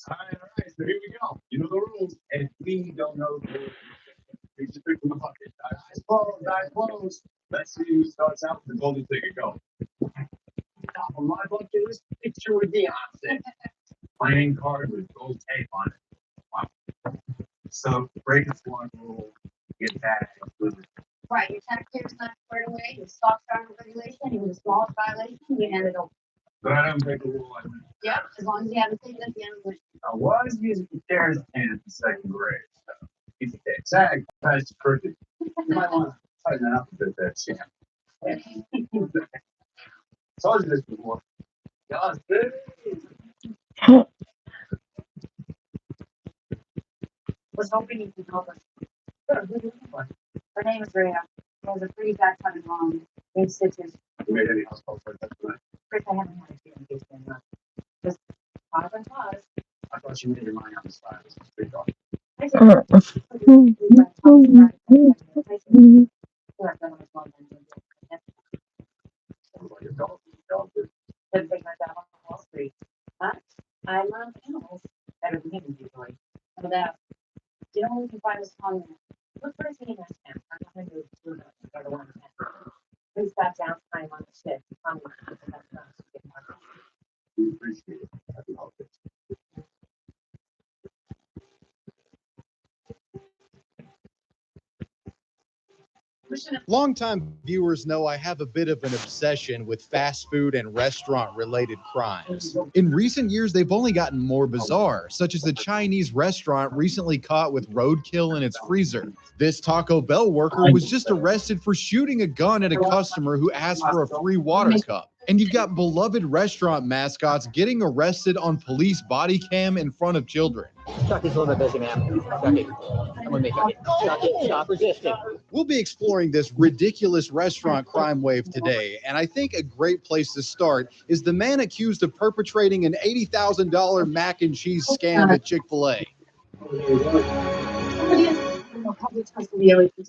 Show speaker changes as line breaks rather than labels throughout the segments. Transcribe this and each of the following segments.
All right, so here we go. You know the rules. And we don't know the rules. We just pick from the bucket. Eyes closed, eyes closed. Let's see who starts out with the golden ticket. Go. Top of my bucket is picture with Beyonce. Playing card with gold tape on it. Wow. So break this one rule, get that included.
Right, your taxpayer's not squared away, your stop sign regulation, even the smallest violation, you hand it over.
But I don't break the rule like that.
Yep, as long as you haven't taken it at the end of the.
I was using the stairs in second grade. So he's a kid. Sag, that's crooked. You might want to tighten that up a bit there, Sam. Told you this before. God,
Was hoping you could help us. Her name is Rhea. She has a pretty bad cut and long, big stitches.
you made any house calls like that tonight?
Chris, I haven't had a feeling case then. Just pause and pause.
I thought you made your mind on the side. This was pretty dark.
I said,
Sounds like a dog. Dog food.
Didn't take my job on Wall Street. But I love animals better than humans usually. So that, you know, we can find this on there. Look for his name last time. I'm not going to do it. Or the one that please got downtime on the ship.
We appreciate it. Happy holidays.
Longtime viewers know I have a bit of an obsession with fast food and restaurant related crimes. In recent years, they've only gotten more bizarre, such as the Chinese restaurant recently caught with roadkill in its freezer. This Taco Bell worker was just arrested for shooting a gun at a customer who asked for a free water cup. And you've got beloved restaurant mascots getting arrested on police body cam in front of children.
Chucky's a little bit busy, man. Chucky, come with me, Chucky. Chucky, stop resisting.
We'll be exploring this ridiculous restaurant crime wave today, and I think a great place to start is the man accused of perpetrating an $80,000 mac and cheese scam at Chick-fil-A.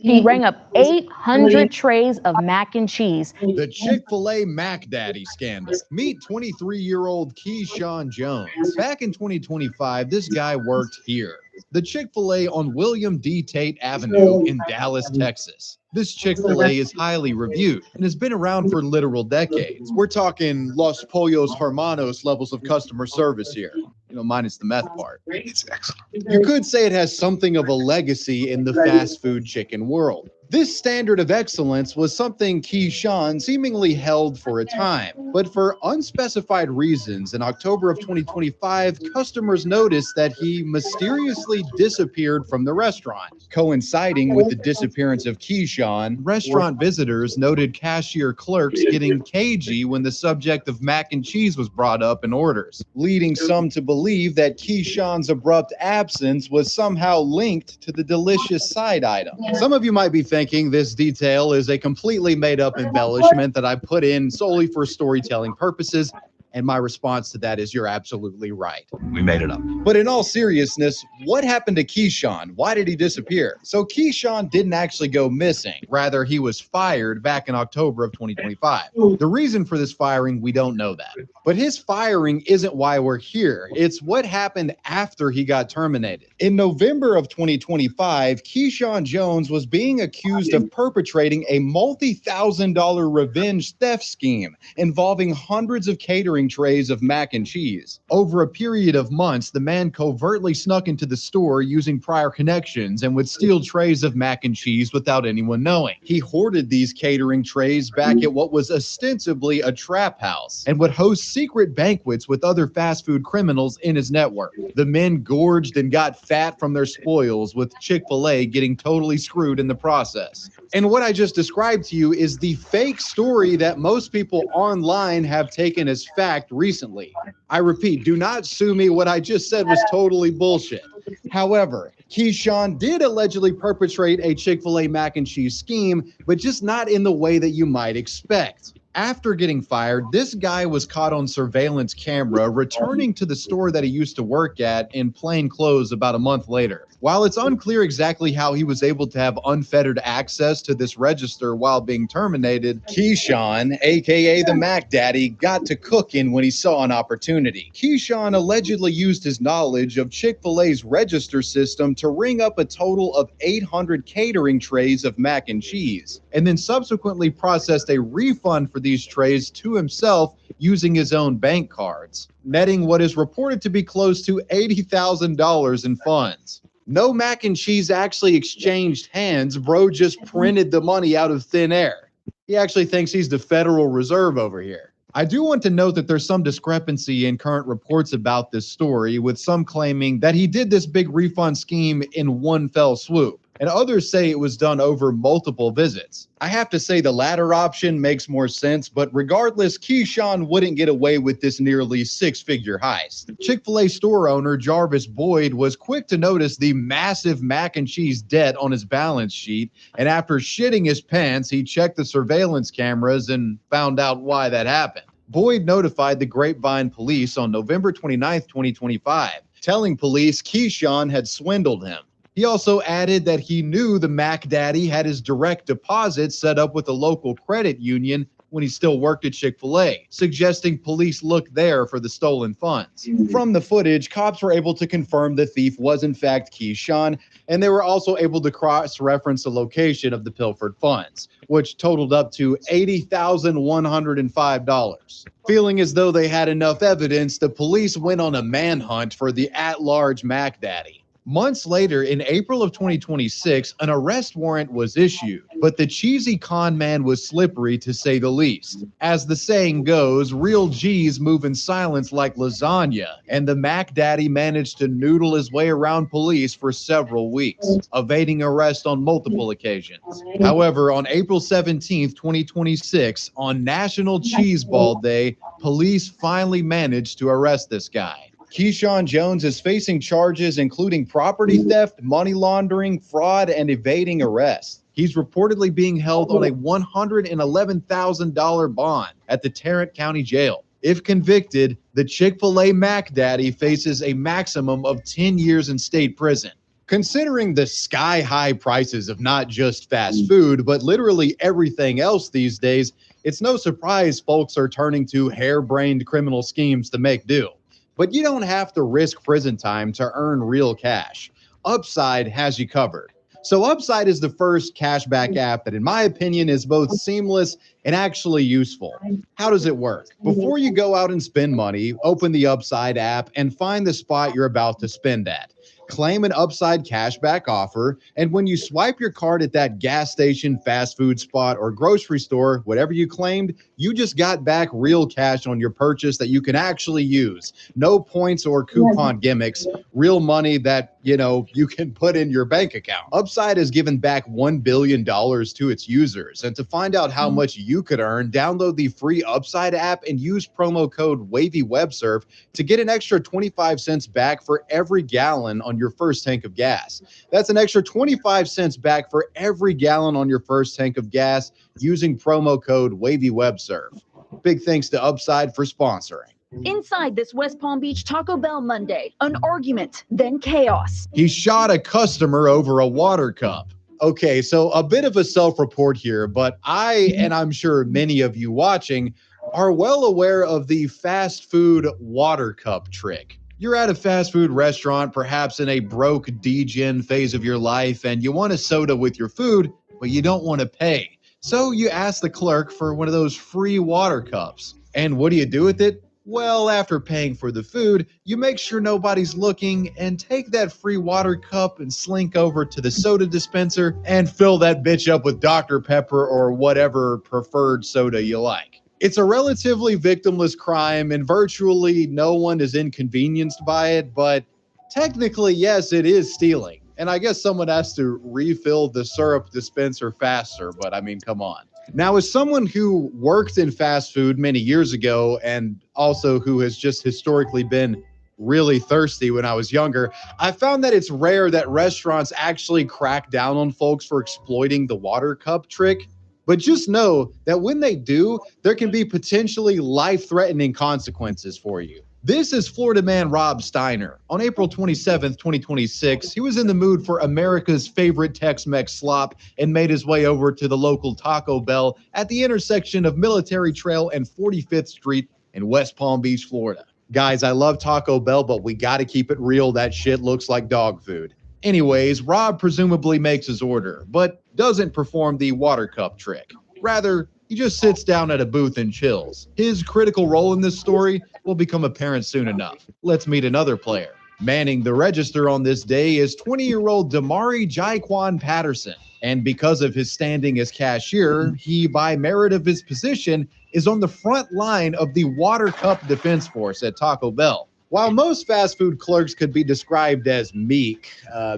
He rang up 800 trays of mac and cheese.
The Chick-fil-A Mac Daddy scandal. Meet 23-year-old Keyshawn Jones. Back in 2025, this guy worked here, the Chick-fil-A on William D. Tate Avenue in Dallas, Texas. This Chick-fil-A is highly reviewed and has been around for literal decades. We're talking Los Pollos Hermanos levels of customer service here, minus the meth part.
It's excellent.
You could say it has something of a legacy in the fast food chicken world. This standard of excellence was something Keyshawn seemingly held for a time, but for unspecified reasons, in October of 2025, customers noticed that he mysteriously disappeared from the restaurant. Coinciding with the disappearance of Keyshawn, restaurant visitors noted cashier clerks getting cagey when the subject of mac and cheese was brought up in orders, leading some to believe that Keyshawn's abrupt absence was somehow linked to the delicious side item. Some of you might be thinking this detail is a completely made-up embellishment that I put in solely for storytelling purposes, and my response to that is you're absolutely right.
We made it up.
But in all seriousness, what happened to Keyshawn? Why did he disappear? So Keyshawn didn't actually go missing. Rather, he was fired back in October of 2025. The reason for this firing, we don't know that. But his firing isn't why we're here. It's what happened after he got terminated. In November of 2025, Keyshawn Jones was being accused of perpetrating a multi-$1,000 revenge theft scheme involving hundreds of catering trays of mac and cheese. Over a period of months, the man covertly snuck into the store using prior connections and would steal trays of mac and cheese without anyone knowing. He hoarded these catering trays back at what was ostensibly a trap house and would host secret banquets with other fast food criminals in his network. The men gorged and got fat from their spoils, with Chick-fil-A getting totally screwed in the process. And what I just described to you is the fake story that most people online have taken as fact recently. I repeat, do not sue me. What I just said was totally bullshit. However, Keyshawn did allegedly perpetrate a Chick-fil-A mac and cheese scheme, but just not in the way that you might expect. After getting fired, this guy was caught on surveillance camera returning to the store that he used to work at in plain clothes about a month later. While it's unclear exactly how he was able to have unfettered access to this register while being terminated, Keyshawn, aka the Mac Daddy, got to cooking when he saw an opportunity. Keyshawn allegedly used his knowledge of Chick-fil-A's register system to ring up a total of 800 catering trays of mac and cheese, and then subsequently processed a refund for these trays to himself using his own bank cards, netting what is reported to be close to $80,000 in funds. No mac and cheese actually exchanged hands. Bro just printed the money out of thin air. He actually thinks he's the Federal Reserve over here. I do want to note that there's some discrepancy in current reports about this story, with some claiming that he did this big refund scheme in one fell swoop, and others say it was done over multiple visits. I have to say the latter option makes more sense, but regardless, Keyshawn wouldn't get away with this nearly six-figure heist. Chick-fil-A store owner Jarvis Boyd was quick to notice the massive mac and cheese debt on his balance sheet, and after shitting his pants, he checked the surveillance cameras and found out why that happened. Boyd notified the Grapevine police on November 29, 2025, telling police Keyshawn had swindled him. He also added that he knew the Mac Daddy had his direct deposit set up with a local credit union when he still worked at Chick-fil-A, suggesting police look there for the stolen funds. From the footage, cops were able to confirm the thief was in fact Keyshawn, and they were also able to cross-reference the location of the pilfered funds, which totaled up to $80,105. Feeling as though they had enough evidence, the police went on a manhunt for the at-large Mac Daddy. Months later, in April of 2026, an arrest warrant was issued, but the cheesy con man was slippery to say the least. As the saying goes, real G's move in silence like lasagna, and the Mac Daddy managed to noodle his way around police for several weeks, evading arrest on multiple occasions. However, on April 17, 2026, on National Cheese Ball Day, police finally managed to arrest this guy. Keyshawn Jones is facing charges including property theft, money laundering, fraud, and evading arrest. He's reportedly being held on a $111,000 bond at the Tarrant County Jail. If convicted, the Chick-fil-A Mac Daddy faces a maximum of 10 years in state prison. Considering the sky-high prices of not just fast food, but literally everything else these days, it's no surprise folks are turning to harebrained criminal schemes to make do. But you don't have to risk prison time to earn real cash. Upside has you covered. So Upside is the first cashback app that, in my opinion, is both seamless and actually useful. How does it work? Before you go out and spend money, open the Upside app and find the spot you're about to spend at. Claim an Upside cashback offer, and when you swipe your card at that gas station, fast food spot, or grocery store, whatever you claimed, you just got back real cash on your purchase that you can actually use. No points or coupon gimmicks, real money that, you can put in your bank account. Upside has given back $1 billion to its users, and to find out how much you could earn, download the free Upside app and use promo code WAVYWebSurf to get an extra 25 cents back for every gallon on your first tank of gas. That's an extra 25 cents back for every gallon on your first tank of gas using promo code WAVYWebSurf. Big thanks to Upside for sponsoring.
Inside this West Palm Beach Taco Bell Monday, an argument, then chaos.
He shot a customer over a water cup. Okay, so a bit of a self-report here, but I, and I'm sure many of you watching, are well aware of the fast food water cup trick. You're at a fast food restaurant, perhaps in a broke degen phase of your life, and you want a soda with your food, but you don't want to pay. So you ask the clerk for one of those free water cups. And what do you do with it? Well, after paying for the food, you make sure nobody's looking and take that free water cup and slink over to the soda dispenser and fill that bitch up with Dr. Pepper or whatever preferred soda you like. It's a relatively victimless crime and virtually no one is inconvenienced by it, but technically, yes, it is stealing. And I guess someone has to refill the syrup dispenser faster, but I mean, come on. Now, as someone who worked in fast food many years ago and also who has just historically been really thirsty when I was younger, I found that it's rare that restaurants actually crack down on folks for exploiting the water cup trick. But just know that when they do, there can be potentially life-threatening consequences for you. This is Florida man Rob Steiner. On April 27th, 2026, he was in the mood for America's favorite Tex-Mex slop and made his way over to the local Taco Bell at the intersection of Military Trail and 45th Street in West Palm Beach, Florida. Guys, I love Taco Bell, but we gotta keep it real. That shit looks like dog food. Anyways, Rob presumably makes his order, but doesn't perform the water cup trick. Rather, he just sits down at a booth and chills. His critical role in this story will become apparent soon enough. Let's meet another player. Manning the register on this day is 20-year-old Damari Jaquan Patterson. And because of his standing as cashier, he, by merit of his position, is on the front line of the water cup defense force at Taco Bell. While most fast food clerks could be described as meek,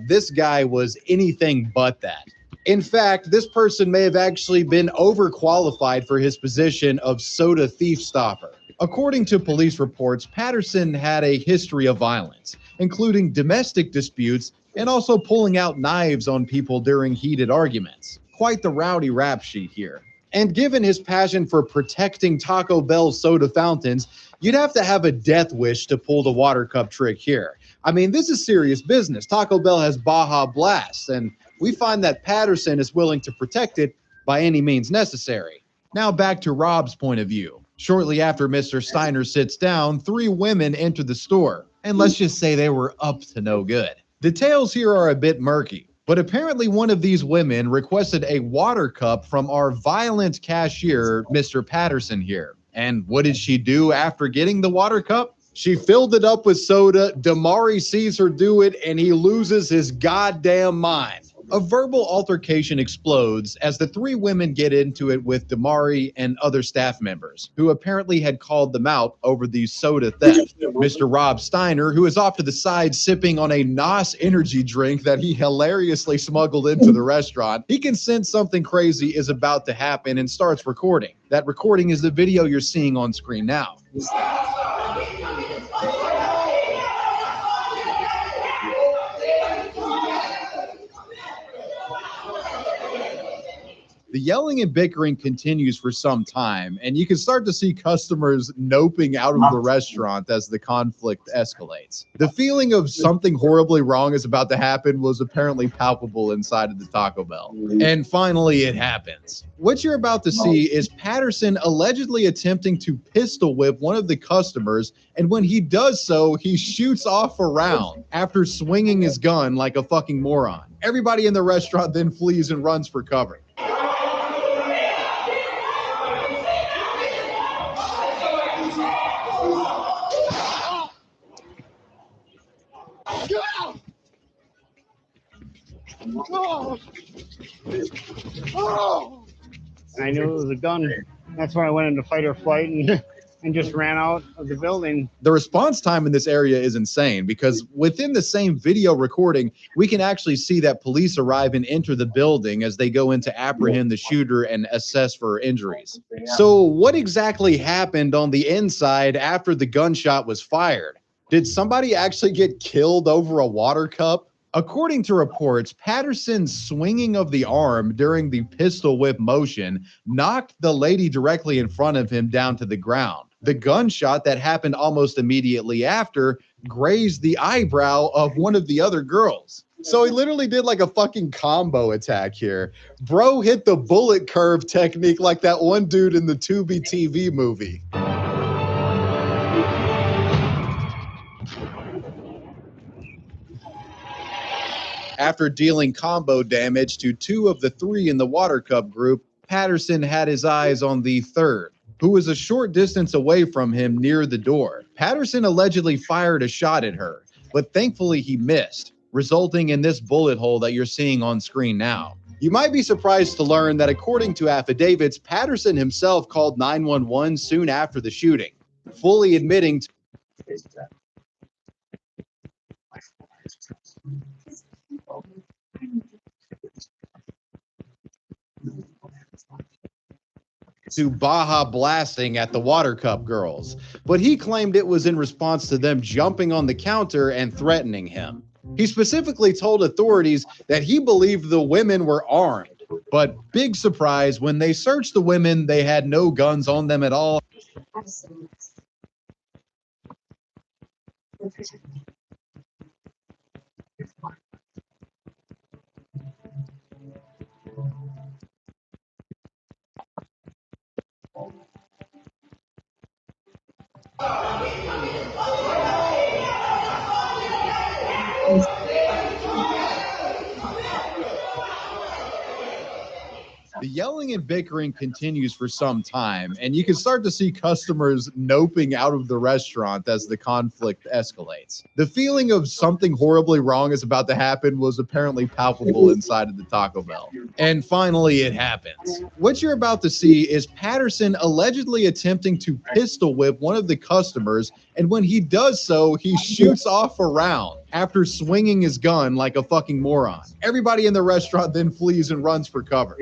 this guy was anything but that. In fact, this person may have actually been overqualified for his position of soda thief stopper. According to police reports, Patterson had a history of violence, including domestic disputes and also pulling out knives on people during heated arguments. Quite the rowdy rap sheet here. And given his passion for protecting Taco Bell soda fountains, you'd have to have a death wish to pull the water cup trick here. I mean, this is serious business. Taco Bell has Baja Blast, and we find that Patterson is willing to protect it by any means necessary. Now back to Rob's point of view. Shortly after Mr. Steiner sits down, 3 women enter the store, and let's just say they were up to no good. Details here are a bit murky, but apparently one of these women requested a water cup from our violent cashier, Mr. Patterson here. And what did she do after getting the water cup? She filled it up with soda. Damari sees her do it, and he loses his goddamn mind. A verbal altercation explodes as the 3 women get into it with Damari and other staff members, who apparently had called them out over the soda theft. Mr. Rob Steiner, who is off to the side sipping on a NOS energy drink that he hilariously smuggled into the restaurant, he can sense something crazy is about to happen and starts recording. That recording is the video you're seeing on screen now. The yelling and bickering continues for some time, and you can start to see customers noping out of the restaurant as the conflict escalates. The feeling of something horribly wrong is about to happen was apparently palpable inside of the Taco Bell. And finally, it happens. What you're about to see is Patterson allegedly attempting to pistol whip one of the customers, and when he does so, he shoots off a round after swinging his gun like a fucking moron. Everybody in the restaurant then flees and runs for cover.
I knew it was a gun. That's why I went into fight or flight and just ran out of the building.
The response time in this area is insane because within the same video recording, we can actually see that police arrive and enter the building as they go in to apprehend the shooter and assess for injuries. So what exactly happened on the inside after the gunshot was fired? Did somebody actually get killed over a water cup? According to reports, Patterson's swinging of the arm during the pistol whip motion knocked the lady directly in front of him down to the ground. The gunshot that happened almost immediately after grazed the eyebrow of one of the other girls. So he literally did like a fucking combo attack here. Bro hit the bullet curve technique like that one dude in the Tubi TV movie. After dealing combo damage to 2 of the 3 in the water cup group, Patterson had his eyes on the 3rd, who was a short distance away from him near the door. Patterson allegedly fired a shot at her, but thankfully he missed, resulting in this bullet hole that you're seeing on screen now. You might be surprised to learn that according to affidavits, Patterson himself called 911 soon after the shooting, fully admitting to Baja blasting at the water cup girls, but he claimed it was in response to them jumping on the counter and threatening him. He specifically told authorities that he believed the women were armed. But big surprise, when they searched the women, they had no guns on them at all. The yelling and bickering continues for some time, and you can start to see customers noping out of the restaurant as the conflict escalates. The feeling of something horribly wrong is about to happen was apparently palpable inside of the Taco Bell. And finally, it happens. What you're about to see is Patterson allegedly attempting to pistol whip one of the customers, and when he does so, he shoots off a round after swinging his gun like a fucking moron. Everybody in the restaurant then flees and runs for cover.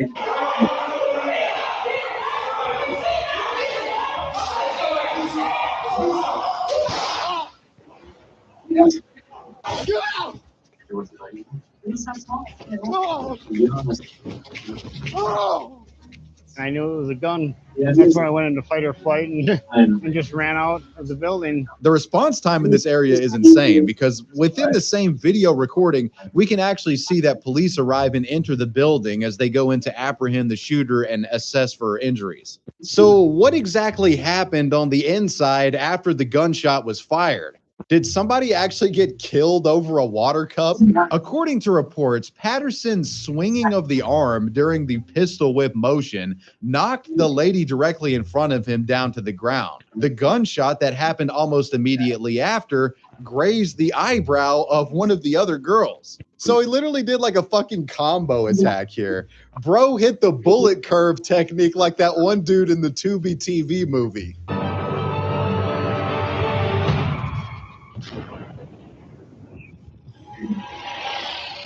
I knew it was a gun. That's why I went into fight or flight and just ran out of the building.
The response time in this area is insane because within the same video recording, we can actually see that police arrive and enter the building as they go in to apprehend the shooter and assess for injuries. So what exactly happened on the inside after the gunshot was fired? Did somebody actually get killed over a water cup? According to reports, Patterson's swinging of the arm during the pistol whip motion knocked the lady directly in front of him down to the ground. The gunshot that happened almost immediately after grazed the eyebrow of one of the other girls. So he literally did like a fucking combo attack here. Bro hit the bullet curve technique like that one dude in the Tubi TV movie.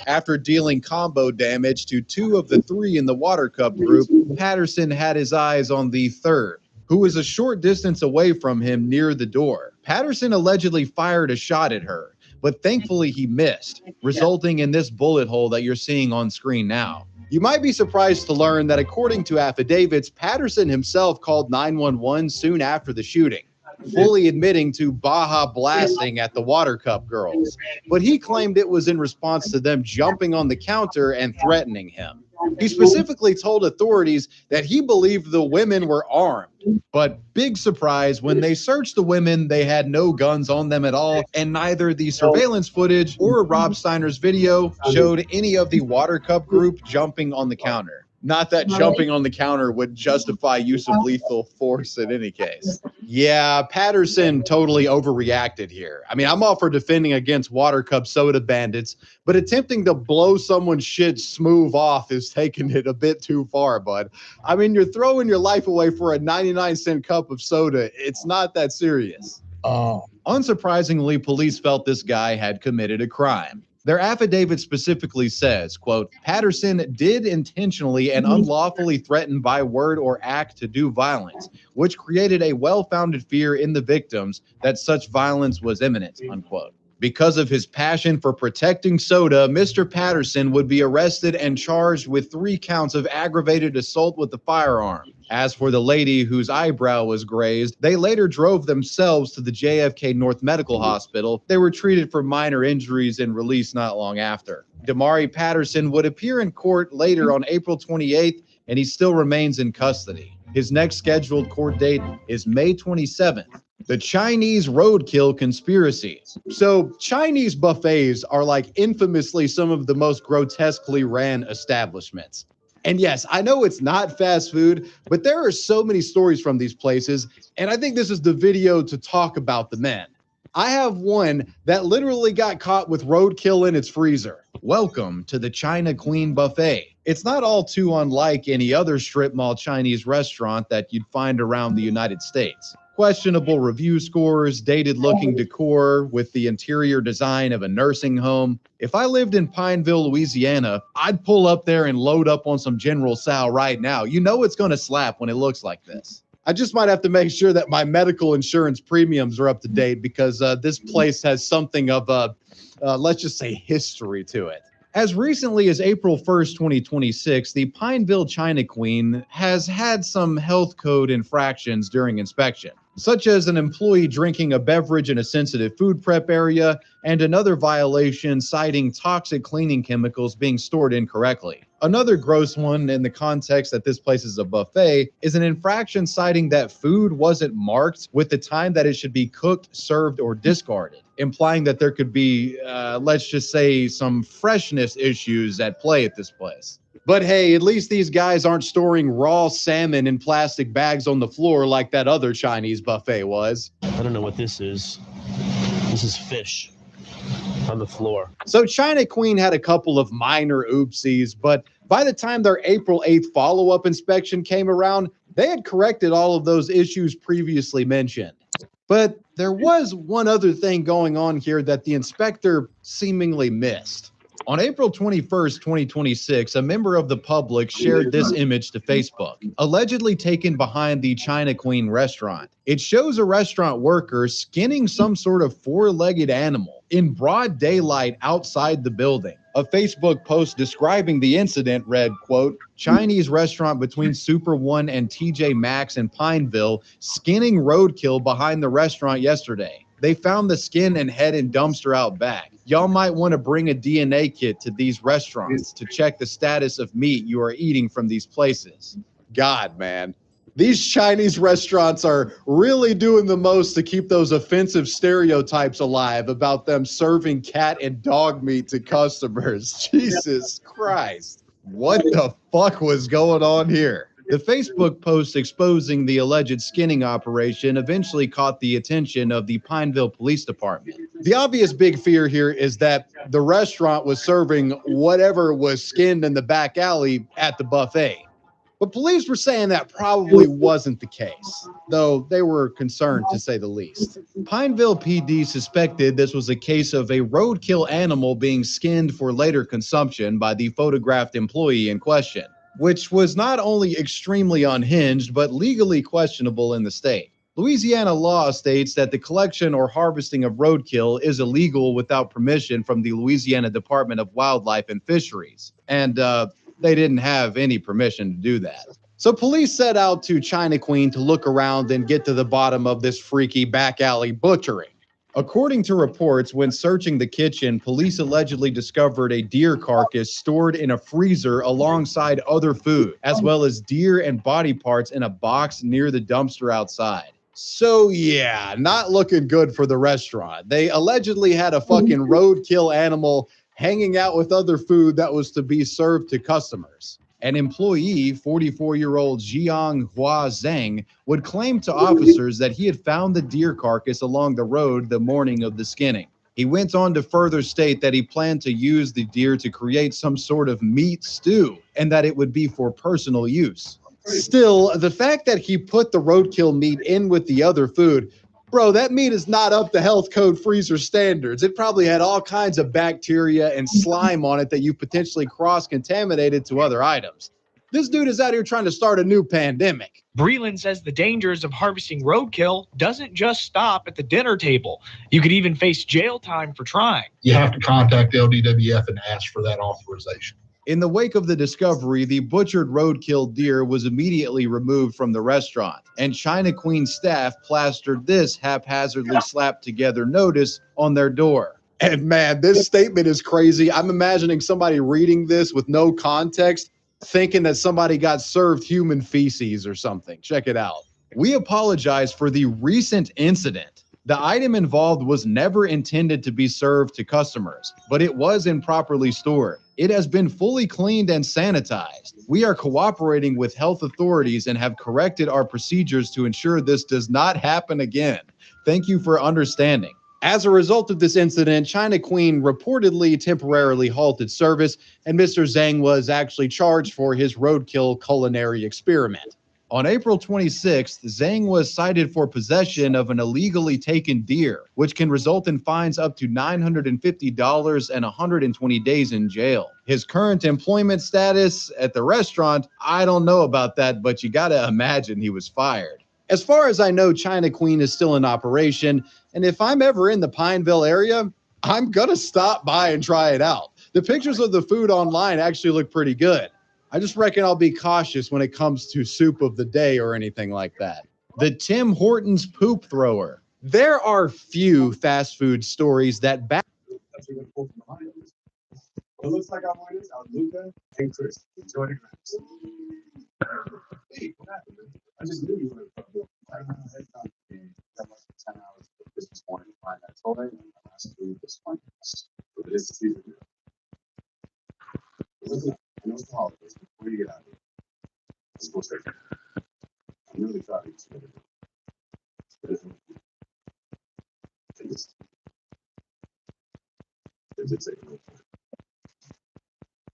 After dealing combo damage to 2 of the 3 in the water cup group, Patterson had his eyes on the third, who was a short distance away from him near the door. Patterson allegedly fired a shot at her, but thankfully he missed, resulting in this bullet hole that you're seeing on screen now. You might be surprised to learn that according to affidavits, Patterson himself called 911 soon after the shooting, fully admitting to Baja blasting at the water cup girls. But he claimed it was in response to them jumping on the counter and threatening him. He specifically told authorities that he believed the women were armed. But big surprise, when they searched the women, they had no guns on them at all, and neither the surveillance footage or Rob Steiner's video showed any of the water cup group jumping on the counter. Not that jumping on the counter would justify use of lethal force in any case. Yeah, Patterson totally overreacted here. I mean, I'm all for defending against water cup soda bandits, but attempting to blow someone's shit smooth off is taking it a bit too far, bud. I mean, you're throwing your life away for a 99-cent cup of soda. It's not that serious. Unsurprisingly, police felt this guy had committed a crime. Their affidavit specifically says, quote, Patterson did intentionally and unlawfully threaten by word or act to do violence, which created a well-founded fear in the victims that such violence was imminent, unquote. Because of his passion for protecting soda, Mr. Patterson would be arrested and charged with 3 counts of aggravated assault with a firearm. As for the lady whose eyebrow was grazed, they later drove themselves to the JFK North Medical Hospital. They were treated for minor injuries and released not long after. Damari Patterson would appear in court later on April 28th, and he still remains in custody. His next scheduled court date is May 27th. The Chinese roadkill conspiracy. So Chinese buffets are like infamously some of the most grotesquely ran establishments. And yes, I know it's not fast food, but there are so many stories from these places, and I think this is the video to talk about the men. I have one that literally got caught with roadkill in its freezer. Welcome to the China Queen Buffet. It's not all too unlike any other strip mall Chinese restaurant that you'd find around the United States. Questionable review scores, dated-looking decor with the interior design of a nursing home. If I lived in Pineville, Louisiana, I'd pull up there and load up on some General Tso right now. You know it's going to slap when it looks like this. I just might have to make sure that my medical insurance premiums are up to date because this place has something of a, let's just say, history to it. As recently as April 1st, 2026, the Pineville China Queen has had some health code infractions during inspection, such as an employee drinking a beverage in a sensitive food prep area and another violation citing toxic cleaning chemicals being stored incorrectly. Another gross one in the context that this place is a buffet is an infraction citing that food wasn't marked with the time that it should be cooked, served, or discarded, implying that there could be, let's just say, some freshness issues at play at this place. But hey, at least these guys aren't storing raw salmon in plastic bags on the floor like that other Chinese buffet was.
I don't know what this is. This is fish on the floor.
So China Queen had a couple of minor oopsies, but by the time their April 8th follow-up inspection came around, they had corrected all of those issues previously mentioned. But there was one other thing going on here that the inspector seemingly missed. On April 21st, 2026, a member of the public shared this image to Facebook, allegedly taken behind the China Queen restaurant. It shows a restaurant worker skinning some sort of four-legged animal in broad daylight outside the building. A Facebook post describing the incident read, quote, "Chinese restaurant between Super One and TJ Maxx in Pineville skinning roadkill behind the restaurant yesterday. They found the skin and head in dumpster out back. Y'all might want to bring a DNA kit to these restaurants to check the status of meat you are eating from these places." God, man. These Chinese restaurants are really doing the most to keep those offensive stereotypes alive about them serving cat and dog meat to customers. Jesus Christ. What the fuck was going on here? The Facebook post exposing the alleged skinning operation eventually caught the attention of the Pineville Police Department. The obvious big fear here is that the restaurant was serving whatever was skinned in the back alley at the buffet. But police were saying that probably wasn't the case, though they were concerned to say the least. Pineville PD suspected this was a case of a roadkill animal being skinned for later consumption by the photographed employee in question, which was not only extremely unhinged, but legally questionable in the state. Louisiana law states that the collection or harvesting of roadkill is illegal without permission from the Louisiana Department of Wildlife and Fisheries, and they didn't have any permission to do that. So police set out to China Queen to look around and get to the bottom of this freaky back alley butchering. According to reports, when searching the kitchen, police allegedly discovered a deer carcass stored in a freezer alongside other food, as well as deer and body parts in a box near the dumpster outside. So yeah, not looking good for the restaurant. They allegedly had a fucking roadkill animal hanging out with other food that was to be served to customers. An employee, 44-year-old Jiang Hua Zhang, would claim to officers that he had found the deer carcass along the road the morning of the skinning. He went on to further state that he planned to use the deer to create some sort of meat stew and that it would be for personal use. Still, the fact that he put the roadkill meat in with the other food, bro, that meat is not up to health code freezer standards. It probably had all kinds of bacteria and slime on it that you potentially cross-contaminated to other items. This dude is out here trying to start a new pandemic.
Breland says the dangers of harvesting roadkill doesn't just stop at the dinner table. You could even face jail time for trying.
You have to contact LDWF and ask for that authorization.
In the wake of the discovery, the butchered roadkill deer was immediately removed from the restaurant, and China Queen staff plastered this haphazardly slapped together notice on their door. And man, this statement is crazy. I'm imagining somebody reading this with no context, thinking that somebody got served human feces or something. Check it out. "We apologize for the recent incident. The item involved was never intended to be served to customers, but it was improperly stored. It has been fully cleaned and sanitized. We are cooperating with health authorities and have corrected our procedures to ensure this does not happen again. Thank you for understanding." As a result of this incident, China Queen reportedly temporarily halted service, and Mr. Zhang was actually charged for his roadkill culinary experiment. On April 26th, Zhang was cited for possession of an illegally taken deer, which can result in fines up to $950 and 120 days in jail. His current employment status at the restaurant, I don't know about that, but you gotta imagine he was fired. As far as I know, China Queen is still in operation, and if I'm ever in the Pineville area, I'm gonna stop by and try it out. The pictures of the food online actually look pretty good. I just reckon I'll be cautious when it comes to soup of the day or anything like that. The Tim Hortons poop thrower. There are few fast food stories that back.
That's what we pulled from behind us. It looks like I'm winning. Luca and Chris. Enjoy the grabs. Hey, what happened? I just knew you were. I don't know. That must be 10 hours this morning to find that toy. And the last food this morning. But it is the season. Listen, I know it's the holidays. Before you get out of here, let's go straight. I'm really proud of you today.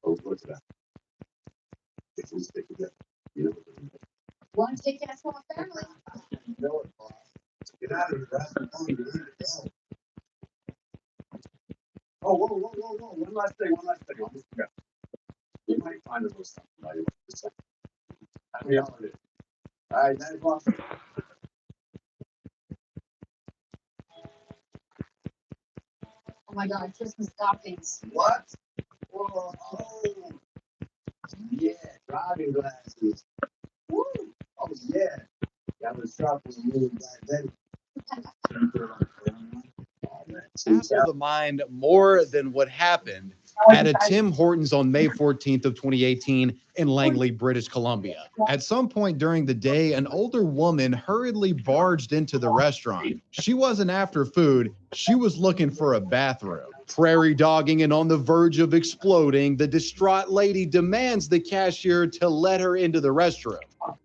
Oh, look at that. If we stick together, you know what we're doing.
Want to take that from a family?
You know it, boss. Get out of here. Grab some phone. You need to go. Oh, whoa. One last thing. I almost forgot. You might find a little something valuable. Happy holidays. All right, 9 o'clock.
Oh my God, Christmas stockings.
What? Whoa. Oh. Yeah, driving glasses. Woo. Oh, yeah. That was dropping the moon back then.
Baffle the mind more than what happened at a Tim Hortons on May 14th of 2018 in Langley, British Columbia. At some point during the day, an older woman hurriedly barged into the restaurant. She wasn't after food, she was looking for a bathroom. Prairie dogging and on the verge of exploding, the distraught lady demands the cashier to let her into the restroom.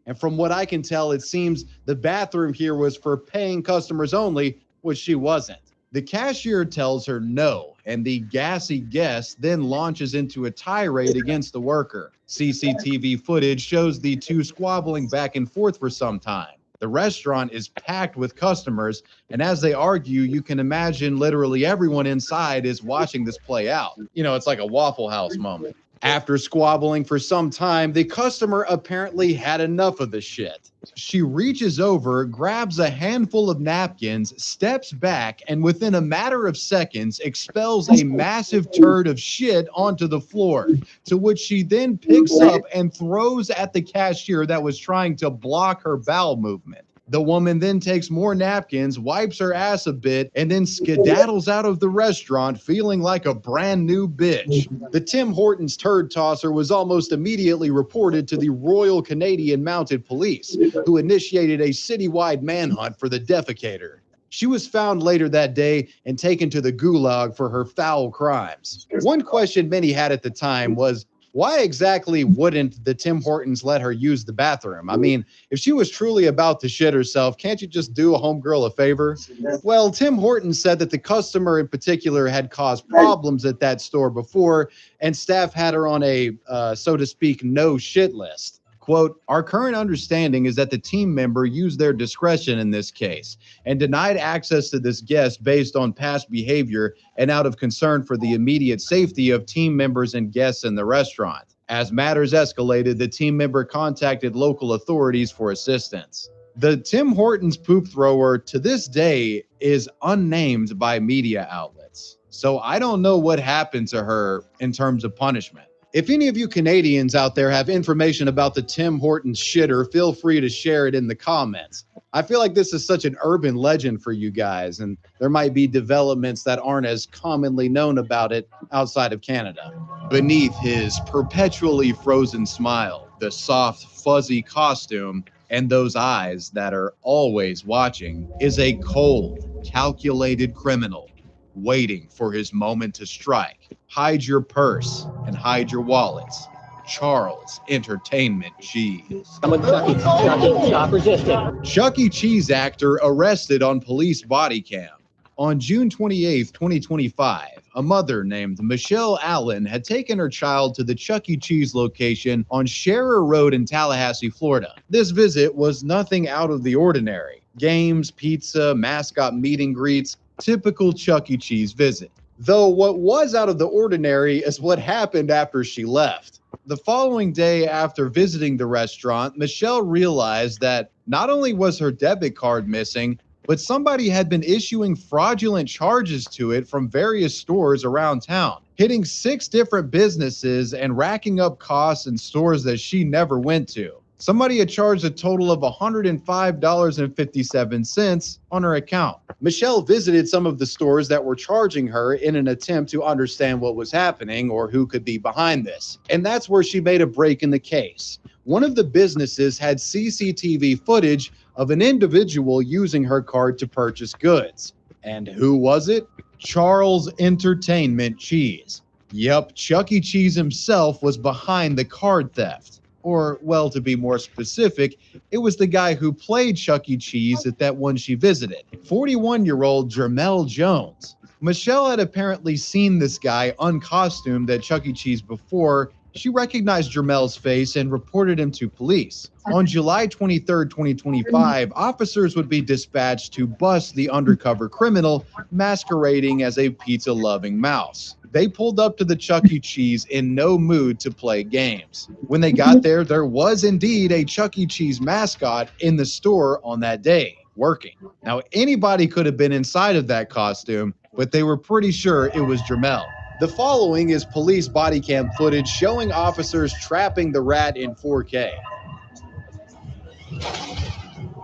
And from what I can tell, it seems the bathroom here was for paying customers only, which she wasn't. The cashier tells her no, and the gassy guest then launches into a tirade against the worker. CCTV footage shows the two squabbling back and forth for some time. The restaurant is packed with customers, and as they argue, you can imagine literally everyone inside is watching this play out. You know, it's like a Waffle House moment. After squabbling for some time, the customer apparently had enough of the shit. She reaches over, grabs a handful of napkins, steps back, and within a matter of seconds expels a massive turd of shit onto the floor, to which she then picks up and throws at the cashier that was trying to block her bowel movement. The woman then takes more napkins, wipes her ass a bit, and then skedaddles out of the restaurant feeling like a brand new bitch. The Tim Hortons turd tosser was almost immediately reported to the Royal Canadian Mounted Police, who initiated a citywide manhunt for the defecator. She was found later that day and taken to the gulag for her foul crimes. One question many had at the time was, why exactly wouldn't the Tim Hortons let her use the bathroom? I mean, if she was truly about to shit herself, can't you just do a homegirl a favor? Well, Tim Hortons said that the customer in particular had caused problems at that store before, and staff had her on a, so to speak, no shit list. Quote, our current understanding is that the team member used their discretion in this case and denied access to this guest based on past behavior and out of concern for the immediate safety of team members and guests in the restaurant. As matters escalated, the team member contacted local authorities for assistance. The Tim Hortons poop thrower to this day is unnamed by media outlets. So I don't know what happened to her in terms of punishment. If any of you Canadians out there have information about the Tim Hortons shitter, feel free to share it in the comments. I feel like this is such an urban legend for you guys, and there might be developments that aren't as commonly known about it outside of Canada. Beneath his perpetually frozen smile, the soft, fuzzy costume, and those eyes that are always watching, is a cold, calculated criminal waiting for his moment to strike. Hide your purse and hide your wallets. Charles Entertainment Cheese.
Someone Chucky, shop resistant.
Chuck E. Cheese actor arrested on police body cam. On June 28, 2025, a mother named Michelle Allen had taken her child to the Chuck E. Cheese location on Scherer Road in Tallahassee, Florida. This visit was nothing out of the ordinary. Games, pizza, mascot meet and greets, typical Chuck E. Cheese visit. Though what was out of the ordinary is what happened after she left. The following day after visiting the restaurant, Michelle realized that not only was her debit card missing, but somebody had been issuing fraudulent charges to it from various stores around town, hitting 6 different businesses and racking up costs in stores that she never went to. Somebody had charged a total of $105.57 on her account. Michelle visited some of the stores that were charging her in an attempt to understand what was happening or who could be behind this. And that's where she made a break in the case. One of the businesses had CCTV footage of an individual using her card to purchase goods. And who was it? Charles Entertainment Cheese. Yep, Chuck E. Cheese himself was behind the card theft. Or, well, to be more specific, it was the guy who played Chuck E. Cheese at that one she visited, 41-year-old Jermell Jones. Michelle had apparently seen this guy uncostumed at Chuck E. Cheese before. She recognized Jermell's face and reported him to police. On July 23, 2025, officers would be dispatched to bust the undercover criminal masquerading as a pizza-loving mouse. They pulled up to the Chuck E. Cheese in no mood to play games. When they got there, there was indeed a Chuck E. Cheese mascot in the store on that day, working. Now, anybody could have been inside of that costume, but they were pretty sure it was Jermell. The following is police body cam footage showing officers trapping the rat in 4K.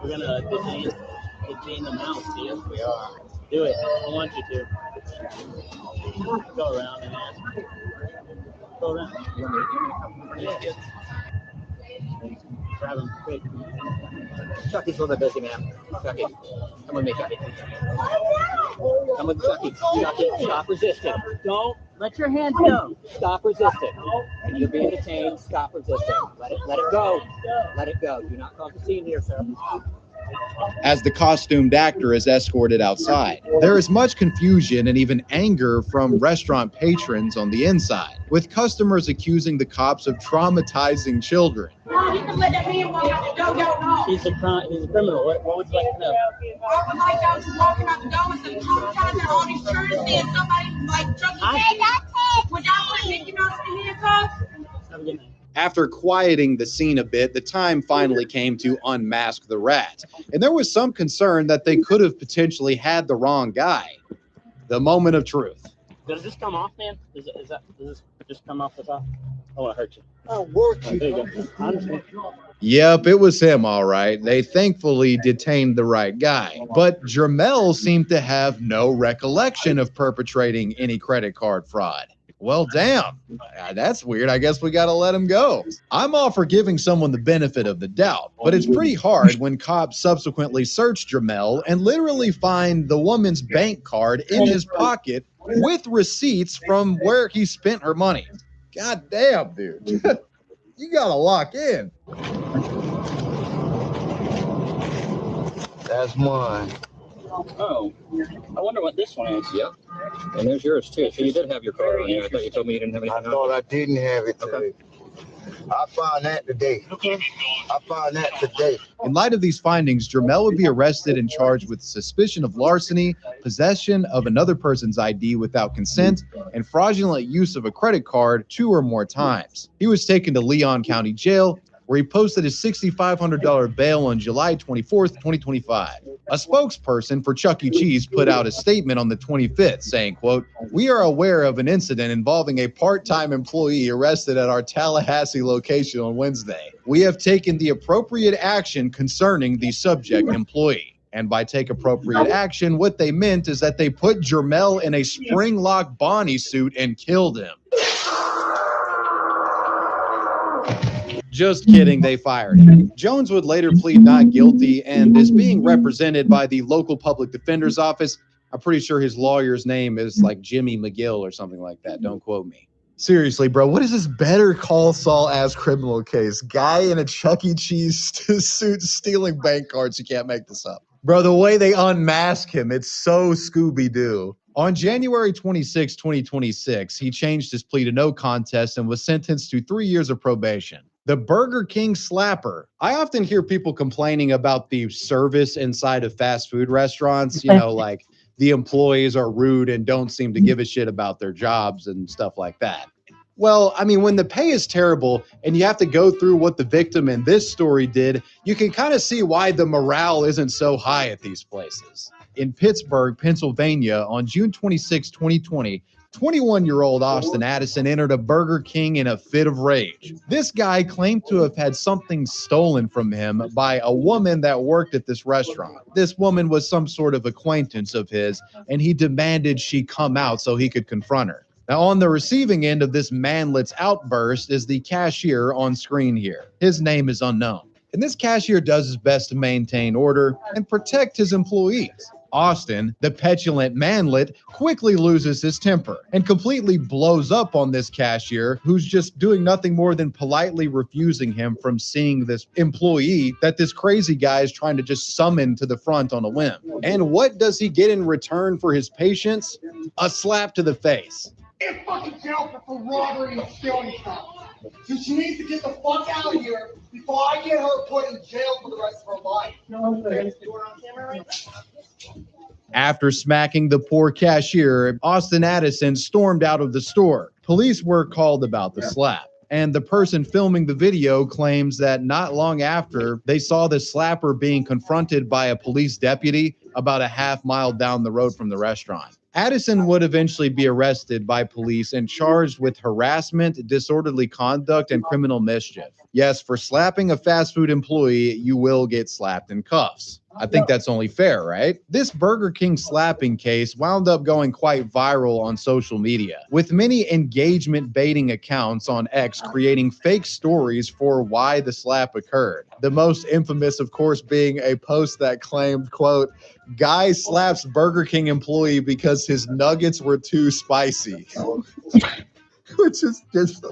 We're gonna detain the mouse, yes, we are. Do it. I want you to. Go around and ask. Go around. Yeah. Grab him, quick. Chucky's a little bit busy, man. Chucky. Come with me, Chucky. Come with Chucky. Chucky, stop resisting. Don't let your hands go. Stop resisting. You're being detained. Stop resisting. Let it go. Let it go. Do not cause a scene here, sir.
As the costumed actor is escorted outside, there is much confusion and even anger from restaurant patrons on the inside, with customers accusing the cops of traumatizing children.
He's a criminal. What would you like to know?
I would like y'all to walking out the door with some traumatizing all these children and somebody like Chuck E. Cheese. Would y'all put Mickey Mouse in the handcuffs?
Have a good night.
After quieting the scene a bit, the time finally came to unmask the rat. And there was some concern that they could have potentially had the wrong guy. The moment of truth.
Does this come off, man? Does this just come off the top? I want to hurt you.
I'll work
There you go. I understand.
Yep, it was him, all right. They thankfully detained the right guy. But Jermell seemed to have no recollection of perpetrating any credit card fraud. Well, damn, that's weird. I guess we got to let him go. I'm all for giving someone the benefit of the doubt, but it's pretty hard when cops subsequently search Jermell and literally find the woman's bank card in his pocket with receipts from where he spent her money. God damn, dude. You got to lock in.
That's mine.
Oh, I wonder what this one is. Yep. And there's yours too. So you did have your card on here. I thought you told me you didn't have anything.
I thought I didn't have it today. I found that today.
Okay.
I found that today.
In light of these findings, Jermell would be arrested and charged with suspicion of larceny, possession of another person's ID without consent, and fraudulent use of a credit card 2 or more times. He was taken to Leon County Jail, where he posted a $6,500 bail on July 24th, 2025. A spokesperson for Chuck E. Cheese put out a statement on the 25th saying, quote, "We are aware of an incident involving a part-time employee arrested at our Tallahassee location on Wednesday. We have taken the appropriate action concerning the subject employee." And by take appropriate action, what they meant is that they put Jermell in a spring-lock Bonnie suit and killed him. Just kidding, they fired him. Jones would later plead not guilty and is being represented by the local public defender's office. I'm pretty sure his lawyer's name is like Jimmy McGill or something like that. Don't quote me. Seriously, bro, what is this Better Call Saul ass criminal case? Guy in a Chuck E. Cheese suit stealing bank cards. You can't make this up. Bro, the way they unmask him, it's so Scooby-Doo. On January 26, 2026, he changed his plea to no contest and was sentenced to 3 years of probation. The Burger King slapper. I often hear people complaining about the service inside of fast food restaurants, you know, like the employees are rude and don't seem to give a shit about their jobs and stuff like that. Well, I mean, when the pay is terrible and you have to go through what the victim in this story did, you can kind of see why the morale isn't so high at these places. In Pittsburgh, Pennsylvania, on June 26, 2020, 21-year-old Austin Addison entered a Burger King in a fit of rage. This guy claimed to have had something stolen from him by a woman that worked at this restaurant. This woman was some sort of acquaintance of his, and he demanded she come out so he could confront her. Now, on the receiving end of this manlet's outburst is the cashier on screen here. His name is unknown. And this cashier does his best to maintain order and protect his employees. Austin, the petulant manlet, quickly loses his temper and completely blows up on this cashier who's just doing nothing more than politely refusing him from seeing this employee that this crazy guy is trying to just summon to the front on a whim. And what does he get in return for his patience? A slap to the face.
In fucking jail for robbery and stealing stuff. So she needs to get the fuck out of here before I get her put in jail for the rest of her life.
After smacking the poor cashier, Austin Addison stormed out of the store. Police were called about the slap, and the person filming the video claims that not long after, they saw the slapper being confronted by a police deputy about a half-mile down the road from the restaurant. Addison would eventually be arrested by police and charged with harassment, disorderly conduct, and criminal mischief. Yes, for slapping a fast food employee, you will get slapped in cuffs. I think that's only fair, right? This Burger King slapping case wound up going quite viral on social media, with many engagement baiting accounts on X creating fake stories for why the slap occurred. The most infamous, of course, being a post that claimed, quote, "Guy slaps Burger King employee because his nuggets were too spicy." Which is just,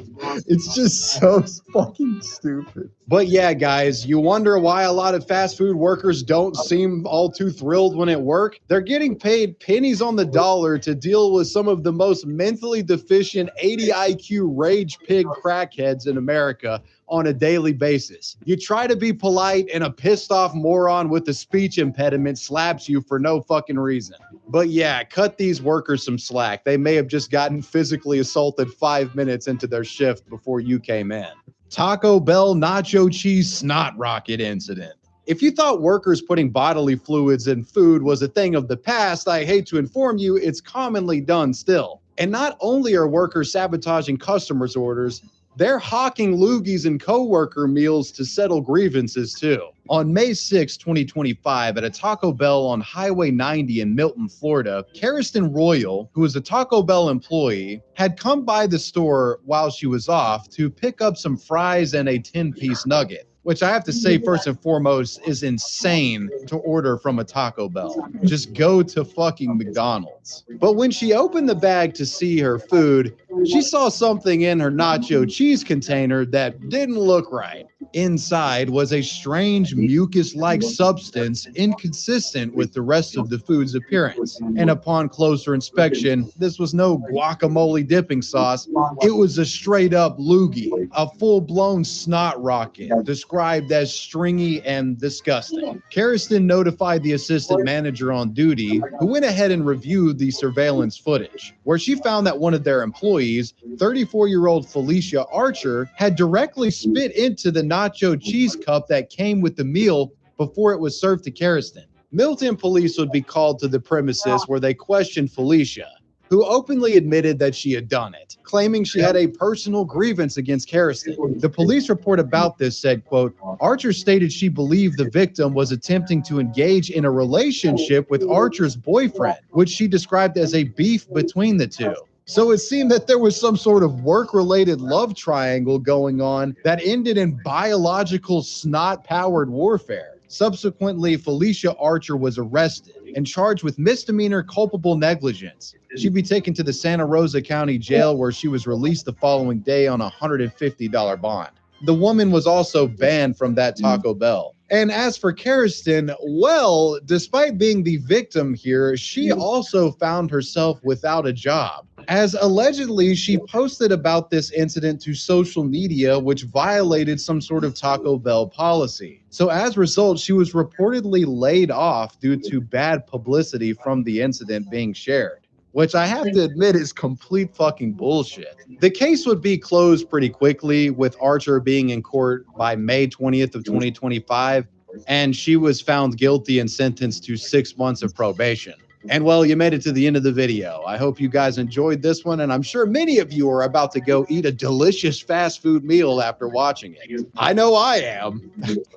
it's just so fucking stupid. But yeah, guys, you wonder why a lot of fast food workers don't seem all too thrilled when at work? They're getting paid pennies on the dollar to deal with some of the most mentally deficient 80 IQ rage pig crackheads in America on a daily basis. You try to be polite and a pissed off moron with a speech impediment slaps you for no fucking reason. But yeah, cut these workers some slack. They may have just gotten physically assaulted 5 minutes into their shift before you came in. Taco Bell nacho cheese snot rocket incident. If you thought workers putting bodily fluids in food was a thing of the past, I hate to inform you, it's commonly done still. And not only are workers sabotaging customers' orders, they're hawking loogies and co-worker meals to settle grievances too. On May 6, 2025, at a Taco Bell on Highway 90 in Milton, Florida, Karistan Royal, who was a Taco Bell employee, had come by the store while she was off to pick up some fries and a 10-piece nugget, which I have to say, first and foremost, is insane to order from a Taco Bell. Just go to fucking McDonald's. But when she opened the bag to see her food, she saw something in her nacho cheese container that didn't look right. Inside was a strange mucus-like substance inconsistent with the rest of the food's appearance. And upon closer inspection, this was no guacamole dipping sauce. It was a straight-up loogie, a full-blown snot rocket, described as stringy and disgusting. Karistan notified the assistant manager on duty, who went ahead and reviewed the surveillance footage, where she found that one of their employees, 34-year-old Felicia Archer, had directly spit into the nacho cheese cup that came with the meal before it was served to Karistan. Milton police would be called to the premises where they questioned Felicia, who openly admitted that she had done it, claiming she had a personal grievance against Karistan. The police report about this said, quote, Archer stated she believed the victim was attempting to engage in a relationship with Archer's boyfriend, which she described as a beef between the two. So it seemed that there was some sort of work-related love triangle going on that ended in biological snot-powered warfare. Subsequently, Felicia Archer was arrested and charged with misdemeanor culpable negligence. She'd be taken to the Santa Rosa County Jail, where she was released the following day on a $150 bond. The woman was also banned from that Taco Bell. And as for Karistan, well, despite being the victim here, she also found herself without a job, as allegedly she posted about this incident to social media, which violated some sort of Taco Bell policy. So as a result, she was reportedly laid off due to bad publicity from the incident being shared. which I have to admit is complete fucking bullshit. The case would be closed pretty quickly, with Archer being in court by May 20th of 2025, and she was found guilty and sentenced to 6 months of probation. And well, you made it to the end of the video. I hope you guys enjoyed this one, and I'm sure many of you are about to go eat a delicious fast food meal after watching it. I know I am.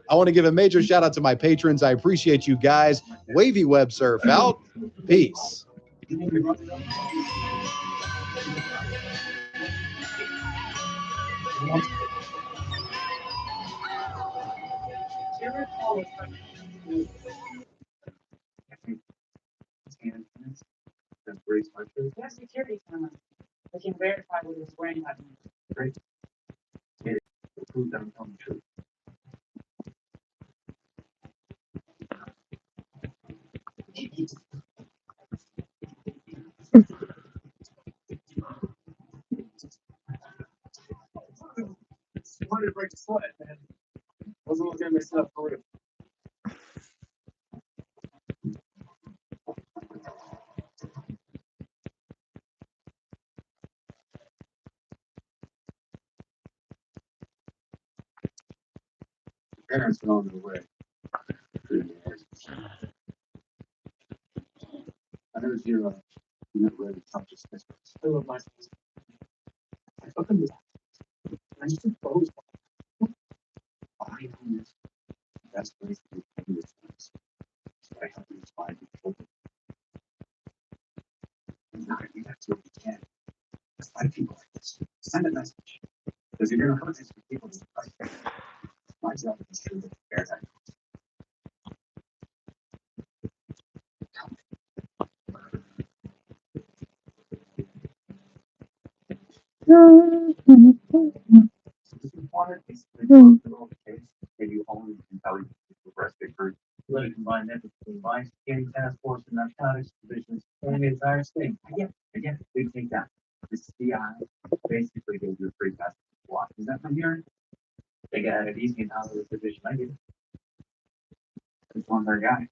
I want to give a major shout out to my patrons. I appreciate you guys. Wavy Web Surf out. Peace.
Yes, security camera. I can verify what it's wearing.
Great. Yeah, prove that I'm telling the truth. Wanted to break the sweat, man. Wasn't looking at myself for real. Parents are on their way. I know you're not ready to talk to this. Still of my I fucking I just suppose I know this. That's the reason we do this. I have to inspire people. Not we have to we can. Find people like this. Send a message. Because if you're gonna hurt these people, my job is to bear that. Maybe only intelligence is arrested group. Let it combine that between my scanning task force and narcotics divisions and the entire state. Again, they take that. The CI basically gives you a free pass to walk. Is that from here? They got it easy in Hollywood division. I get it. It's one their guy.